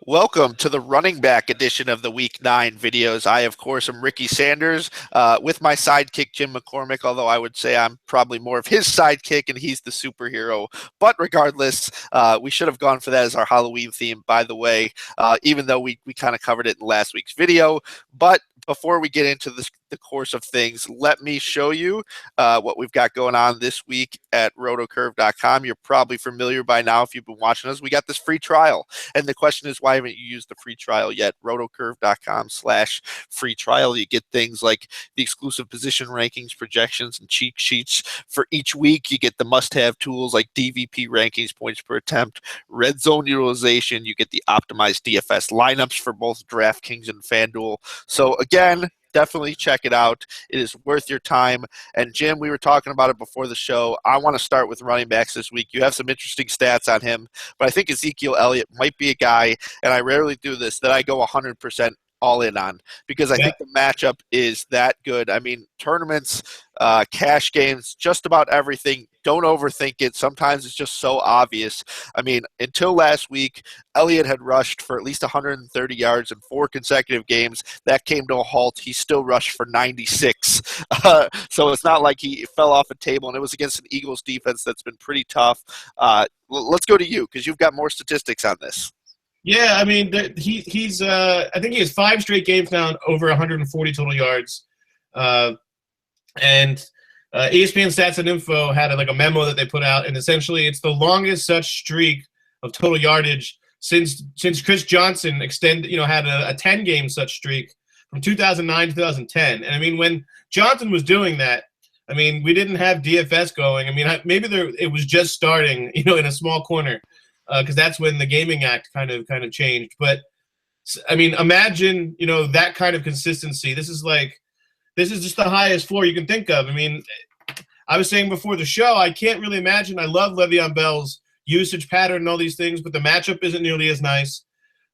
Welcome to the running back edition of the Week 9 videos. I, of course, am Ricky Sanders with my sidekick, Jim McCormick, although I would say I'm probably more of his sidekick and he's the superhero. But regardless, we should have gone for that as our Halloween theme, by the way, even though we kind of covered it in last week's video. But before we get into the course of things, let me show you what we've got going on this week at rotocurve.com. You're probably familiar by now if you've been watching us. We got this free trial. And the question is, why haven't you used the free trial yet? rotocurve.com/free trial. You get things like the exclusive position rankings, projections, and cheat sheets for each week. You get the must-have tools like DVP rankings, points per attempt, red zone utilization. You get the optimized DFS lineups for both DraftKings and FanDuel. So again, definitely check it out. It is worth your time. And Jim, we were talking about it before the show. I want to start with running backs this week. You have some interesting stats on him, but I think Ezekiel Elliott might be a guy, and I rarely do this, that I go 100% all in on because I think the matchup is that good. I mean, tournaments, cash games, just about everything. Don't overthink it. Sometimes it's just so obvious. I mean, until last week, Elliott had rushed for at least 130 yards in 4 consecutive games. That came to a halt. He still rushed for 96. So it's not like he fell off a table, and it was against an Eagles defense that's been pretty tough. Let's go to you because you've got more statistics on this. Yeah, I mean, he's I think he has 5 straight games now over 140 total yards. And ESPN Stats and Info had a memo that they put out, and essentially it's the longest such streak of total yardage since Chris Johnson had a 10-game such streak from 2009 to 2010. And I mean, when Johnson was doing that, I mean, we didn't have DFS going. I mean, maybe it was just starting, in a small corner. Because that's when the Gaming Act kind of changed. But I mean, imagine that kind of consistency. This is just the highest floor you can think of. I mean, I was saying before the show, I can't really imagine. I love Le'Veon Bell's usage pattern and all these things, but the matchup isn't nearly as nice.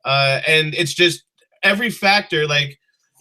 And it's just every factor.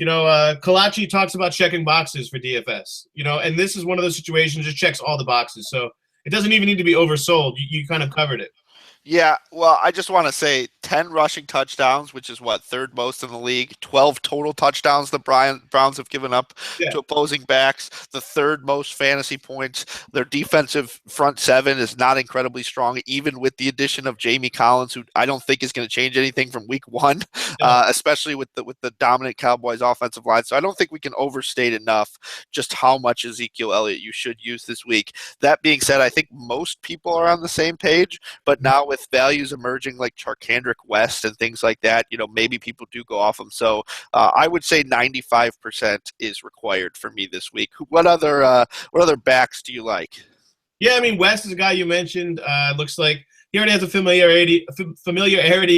Kalachi talks about checking boxes for DFS. And this is one of those situations that checks all the boxes. So it doesn't even need to be oversold. You kind of covered it. Yeah, well, I just want to say 10 rushing touchdowns, which is third most in the league. 12 total touchdowns the Browns have given up to opposing backs. The third most fantasy points. Their defensive front 7 is not incredibly strong, even with the addition of Jamie Collins, who I don't think is going to change anything from week 1, especially with the dominant Cowboys offensive line. So I don't think we can overstate enough just how much Ezekiel Elliott you should use this week. That being said, I think most people are on the same page, but now with values emerging like Charkandrick West and things like that, maybe people do go off them. So I would say 95% is required for me this week. What other backs do you like? Yeah, I mean, West is a guy you mentioned. Looks like he already has a familiarity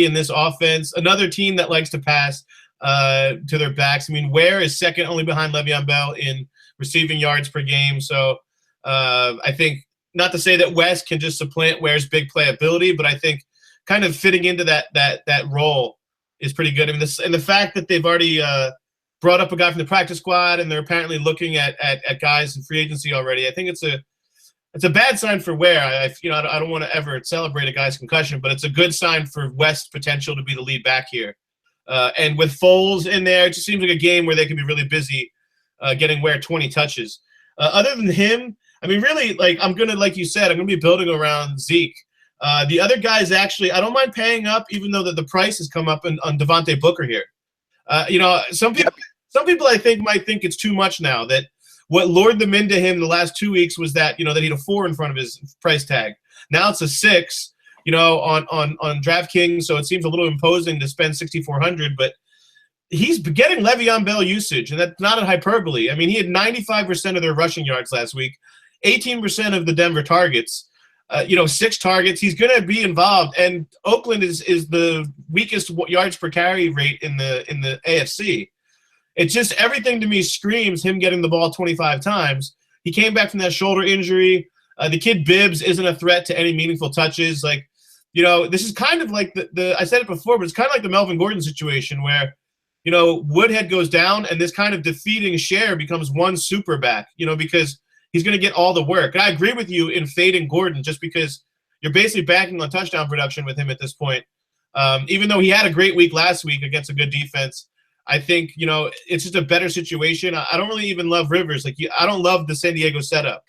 in this offense. Another team that likes to pass to their backs. I mean, Ware is second only behind Le'Veon Bell in receiving yards per game. So I think, not to say that West can just supplant Ware's big playability, but I think kind of fitting into that role is pretty good. I mean, and the fact that they've already brought up a guy from the practice squad and they're apparently looking at guys in free agency already, I think it's a bad sign for Ware. I don't want to ever celebrate a guy's concussion, but it's a good sign for West's potential to be the lead back here. And with Foles in there, it just seems like a game where they can be really busy getting Ware 20 touches. Other than him, I mean, really, like you said, I'm going to be building around Zeke. The other guys, actually, I don't mind paying up, even though the price has come up on Devontae Booker here. Some people I think might think it's too much now. That what lured them into him the last 2 weeks was that that he had a 4 in front of his price tag. Now it's a 6, on DraftKings, so it seems a little imposing to spend $6,400, but he's getting Le'Veon Bell usage, and that's not a hyperbole. I mean, he had 95% of their rushing yards last week. 18% of the Denver targets, 6 targets. He's going to be involved, and Oakland is the weakest yards per carry rate in the AFC. It's just everything to me screams him getting the ball 25 times. He came back from that shoulder injury. The kid Bibbs isn't a threat to any meaningful touches. This is kind of like I said it before, but it's kind of like the Melvin Gordon situation where Woodhead goes down and this kind of defeating share becomes one super back, because he's going to get all the work. And I agree with you in fading Gordon just because you're basically backing on touchdown production with him at this point. Even though he had a great week last week against a good defense, I think, it's just a better situation. I don't really even love Rivers. I don't love the San Diego setup.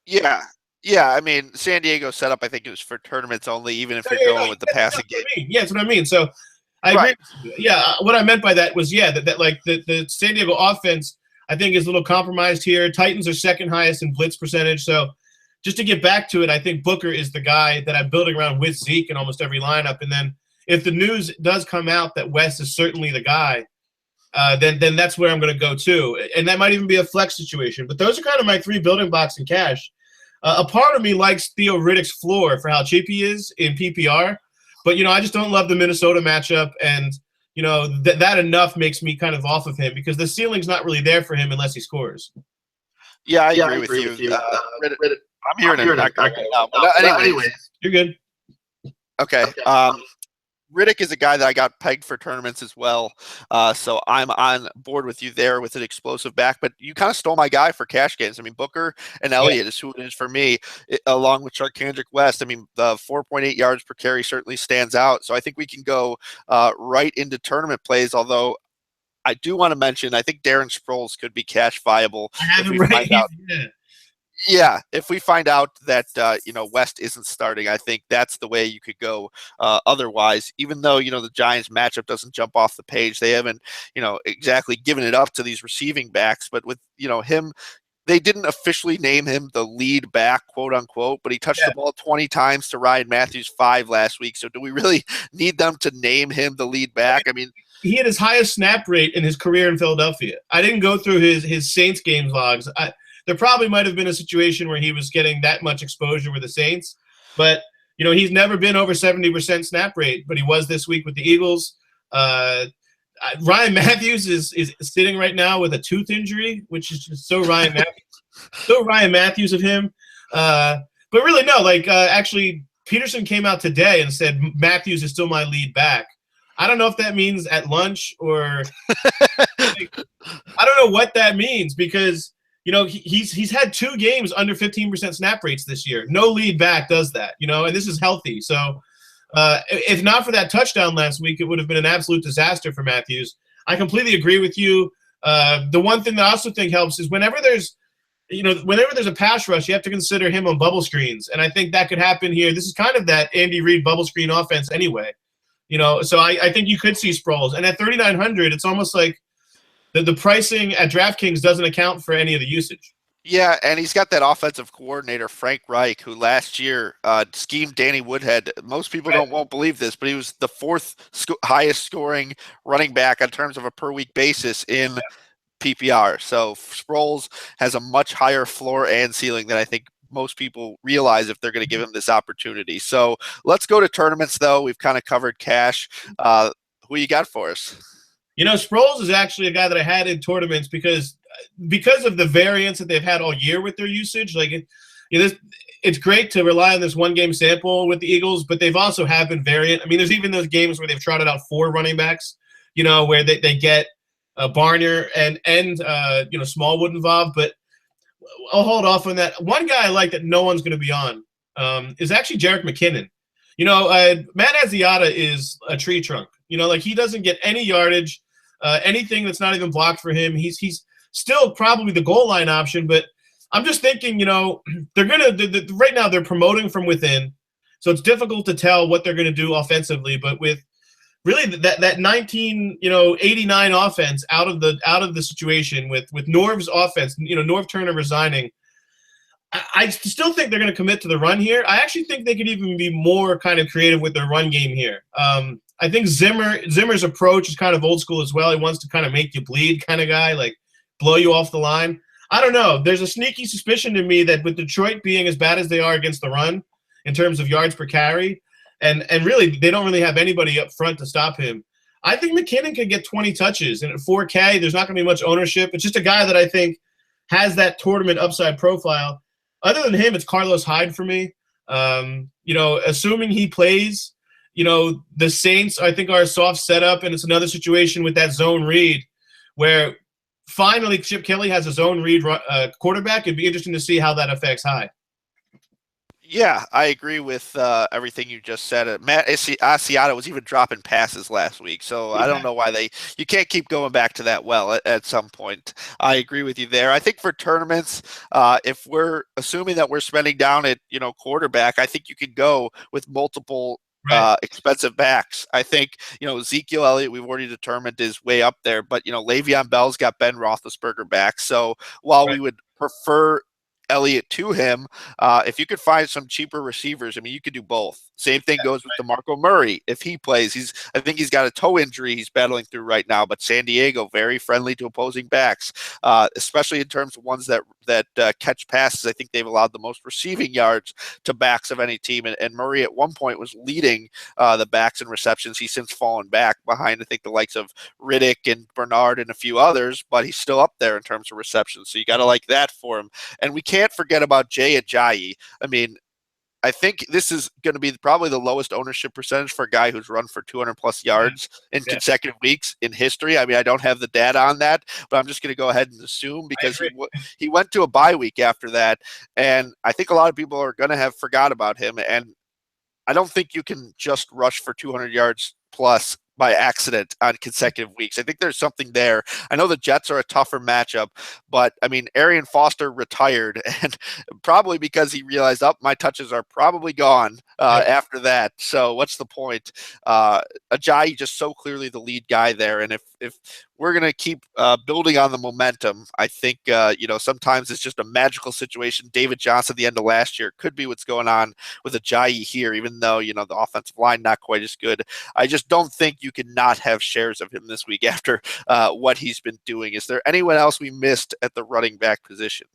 Yeah. Yeah, I mean, San Diego setup, I think it was for tournaments only, even if you're going with the passing game. Yeah, that's what I mean. So I agree. Yeah, what I meant by that was, that like the San Diego offense, I think, is a little compromised here. Titans are second highest in blitz percentage. So just to get back to it, I think Booker is the guy that I'm building around with Zeke in almost every lineup. And then if the news does come out that West is certainly the guy, then that's where I'm going to go too. And that might even be a flex situation. But those are kind of my three building blocks in cash. A part of me likes Theo Riddick's floor for how cheap he is in PPR. But, I just don't love the Minnesota matchup. And, that enough makes me kind of off of him because the ceiling's not really there for him unless he scores. Yeah, I agree with you. I'm hearing it right now. But anyways, you're good. Okay. Riddick is a guy that I got pegged for tournaments as well. So I'm on board with you there with an explosive back. But you kind of stole my guy for cash games. I mean, Booker and Elliott is who it is for me, along with Charkandrick West. I mean, the 4.8 yards per carry certainly stands out. So I think we can go right into tournament plays, although I do want to mention, I think Darren Sproles could be cash viable. I have him right. Yeah, if we find out that West isn't starting, I think that's the way you could go. Otherwise, even though the Giants matchup doesn't jump off the page, they haven't exactly given it up to these receiving backs. But with him, they didn't officially name him the lead back, quote unquote, but he touched the ball 20 times to Ryan Matthews 5 last week. So do we really need them to name him the lead back? I mean, he had his highest snap rate in his career in Philadelphia. I didn't go through his Saints games logs. There probably might have been a situation where he was getting that much exposure with the Saints, but he's never been over 70% snap rate, but he was this week with the Eagles. Ryan Matthews is sitting right now with a tooth injury, which is just so Ryan Matthews of him. But really, no, actually Peterson came out today and said Matthews is still my lead back. I don't know if that means at lunch or I don't know what that means because he's had 2 games under 15% snap rates this year. No lead back does that, and this is healthy. So if not for that touchdown last week, it would have been an absolute disaster for Matthews. I completely agree with you. The one thing that I also think helps is whenever there's a pass rush, you have to consider him on bubble screens. And I think that could happen here. This is kind of that Andy Reid bubble screen offense anyway. So I think you could see Sproles. And at 3,900, it's almost like the pricing at DraftKings doesn't account for any of the usage. Yeah, and he's got that offensive coordinator, Frank Reich, who last year schemed Danny Woodhead. Most people won't believe this, but he was the 4th highest scoring running back in terms of a per-week basis in PPR. So Sproles has a much higher floor and ceiling than I think most people realize if they're going to give him this opportunity. So let's go to tournaments, though. We've kind of covered cash. Who you got for us? Sproles is actually a guy that I had in tournaments because of the variance that they've had all year with their usage. It's great to rely on this 1-game sample with the Eagles, but they've also have been variant. I mean, there's even those games where they've trotted out 4 running backs, where they get Barner and Smallwood involved. But I'll hold off on that. One guy I like that no one's going to be on is actually Jerick McKinnon. Matt Asiata is a tree trunk. He doesn't get any yardage, anything that's not even blocked for him. He's still probably the goal line option, but I'm just thinking, they're right now they're promoting from within, so it's difficult to tell what they're going to do offensively. But with really that 1989 offense out of the situation with Norv's offense, Norv Turner resigning, I still think they're going to commit to the run here. I actually think they could even be more kind of creative with their run game here. I think Zimmer's approach is kind of old school as well. He wants to kind of make you bleed kind of guy, like blow you off the line. I don't know. There's a sneaky suspicion to me that with Detroit being as bad as they are against the run in terms of yards per carry, and really they don't really have anybody up front to stop him, I think McKinnon could get 20 touches. And at 4K, there's not going to be much ownership. It's just a guy that I think has that tournament upside profile. Other than him, it's Carlos Hyde for me. Assuming he plays, the Saints, I think, are a soft setup, and it's another situation with that zone read where finally Chip Kelly has a zone read quarterback. It'd be interesting to see how that affects Hyde. Yeah, I agree with everything you just said. Matt Asiata was even dropping passes last week, so I don't Yeah, know why you can't keep going back to that well at some point. I agree with you there. I think for tournaments, if we're assuming that we're spending down at quarterback, I think you could go with multiple right, expensive backs. I think Ezekiel Elliott we've already determined is way up there, but Le'Veon Bell's got Ben Roethlisberger back, so while right. we would prefer Elliott to him. If you could find some cheaper receivers, I mean, you could do both. Same thing goes with DeMarco Murray. If he plays, I think he's got a toe injury he's battling through right now, but San Diego, very friendly to opposing backs, especially in terms of ones that catch passes. I think they've allowed the most receiving yards to backs of any team. And Murray at one point was leading the backs in receptions. He's since fallen back behind, I think, the likes of Riddick and Bernard and a few others, but he's still up there in terms of receptions. So you got to like that for him. And we can't forget about Jay Ajayi. I mean, I think this is going to be probably the lowest ownership percentage for a guy who's run for 200 plus Yeah, yards in yeah, consecutive weeks in history. I mean, I don't have the data on that, but I'm just going to go ahead and assume I because agree. he went to a bye week after that, and I think a lot of people are going to have forgot about him. And I don't think you can just rush for 200 yards plus by accident on consecutive weeks. I think there's something there. I know the Jets are a tougher matchup, but I mean, Arian Foster retired, and probably because he realized, oh, my touches are probably gone Yep. after that. So what's the point? Ajayi just so clearly the lead guy there, and if we're going to keep building on the momentum, I think sometimes it's just a magical situation. David Johnson at the end of last year could be what's going on with Ajayi here, even though the offensive line not quite as good. I just don't think you can not have shares of him this week after what he's been doing. Is there anyone else we missed at the running back position?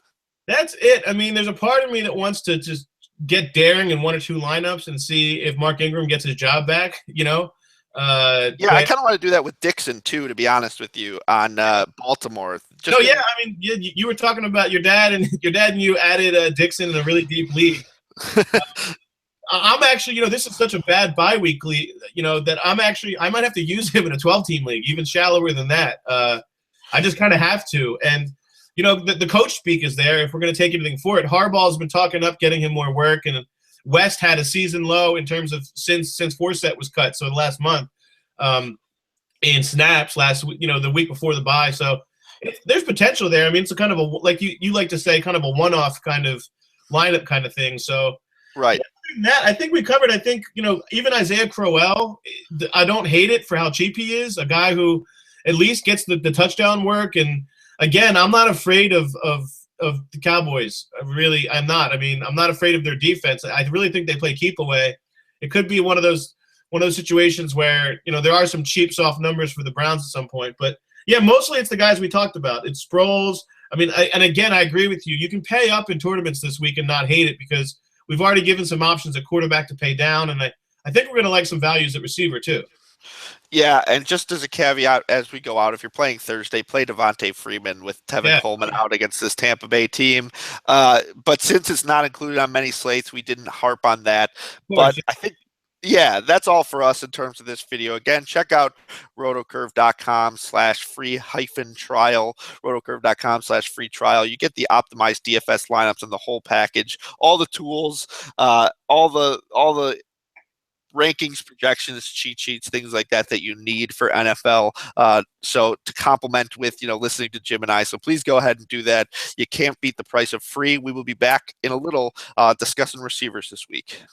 That's it. I mean, there's a part of me that wants to just get daring in one or two lineups and see if Mark Ingram gets his job back. Yeah, I But kind of want to do that with Dixon too, to be honest with you, on Baltimore. no, Just yeah. in, I mean, you were talking about your dad and you added Dixon in a really deep league. I'm actually, this is such a bad bye week league, that I might have to use him in a 12-team league, even shallower than that. I just kind of have to. And, the coach speak is there if we're going to take anything for it. Harbaugh's been talking up getting him more work, and West had a season low in terms of since Forsett was cut, so the last month in snaps last week, the week before the bye. So there's potential there. I mean, it's a kind of a, like you like to say, kind of a one-off kind of lineup kind of thing. So right. that I think we covered. I think even Isaiah Crowell, I don't hate it for how cheap he is. A guy who at least gets the touchdown work. And again, I'm not afraid of the Cowboys. I'm not. I mean, I'm not afraid of their defense. I really think they play keep away. It could be one of those situations where there are some cheap soft numbers for the Browns at some point. But yeah, mostly it's the guys we talked about. It's Sproles. I mean, and again, I agree with you. You can pay up in tournaments this week and not hate it because we've already given some options at quarterback to pay down, and I think we're going to like some values at receiver too. Yeah, and just as a caveat, as we go out, if you're playing Thursday, play Devontae Freeman with Tevin Yeah, Coleman out against this Tampa Bay team. But since it's not included on many slates, we didn't harp on that. of But course. I think, yeah, that's all for us in terms of this video. Again, check out rotocurve.com/free hyphen trial, rotocurve.com/free trial. You get the optimized DFS lineups and the whole package, all the tools, all the rankings, projections, cheat sheets, things like that you need for NFL. So to complement with listening to Jim and I. So please go ahead and do that. You can't beat the price of free. We will be back in a little discussing receivers this week.